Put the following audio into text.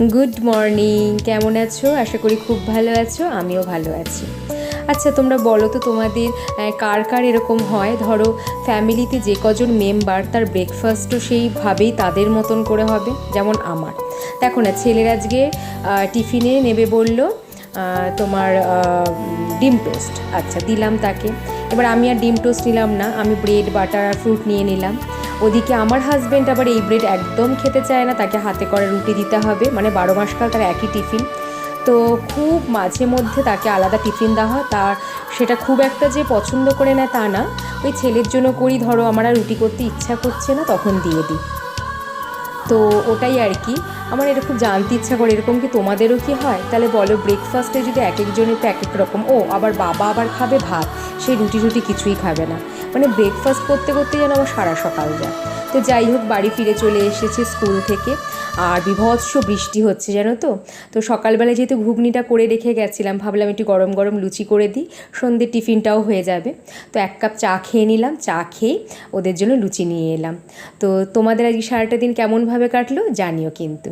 Good morning, কেমন আছো? আশা করি খুব ভালো আছো, আমিও ভালো আছি। আচ্ছা, তোমরা বলো তো তোমাদের কার কার এরকম হয়, ধরো ফ্যামিলিতে যে কজন মেম্বার তার ব্রেকফাস্টও সেইভাবেই তাদের মতন করে হবে। যেমন আমার দেখো না, ছেলের আজকে টিফিনে নেবে বলল তোমার ডিম টোস্ট। আচ্ছা, দিলাম তাকে। এবার আমি আর ডিম টোস্ট নিলাম না, আমি ব্রেড বাটার আর ফ্রুট নিয়ে নিলাম। ওদিকে আমার হাজব্যান্ড আবার এই ব্রেড একদম খেতে চায় না, তাকে হাতে করে রুটি দিতে হবে, মানে 12 মাস কাল তার একই টিফিন। তো খুব মাঝে মধ্যে তাকে আলাদা টিফিন দেওয়া হয়, তার সেটা খুব একটা যে পছন্দ করে না তা না, ওই ছেলের জন্য করি, ধরো আমার আর রুটি করতে ইচ্ছা করছে না তখন দিয়ে দিই। তো ওটাই আর কি, আমার এটা খুব জানতে ইচ্ছা করে, এরকম কি তোমাদেরও কি হয়? তাহলে বলো, ব্রেকফাস্টে যদি এক একজনের তো এক এক রকম। ও আবার বাবা আবার খাবে ভাত, সেই রুটি রুটি কিছুই খাবে না, মানে ব্রেকফাস্ট করতে করতে যেন আমার সারা সকাল যায়। তো যাই হোক, বাড়ি ফিরে চলে এসেছি স্কুল থেকে, আর বীভৎস বৃষ্টি হচ্ছে জানো তো। তো সকালবেলায় যেহেতু ঘুগনিটা করে রেখে গেছিলাম, ভাবলাম একটু গরম গরম লুচি করে দিই, সন্ধ্যের টিফিনটাও হয়ে যাবে। তো 1 কাপ চা খেয়ে নিলাম, চা খেয়ে ওদের জন্য লুচি নিয়ে এলাম। তো তোমাদের আজকে সারাটা দিন কেমনভাবে কাটলো জানিও কিন্তু।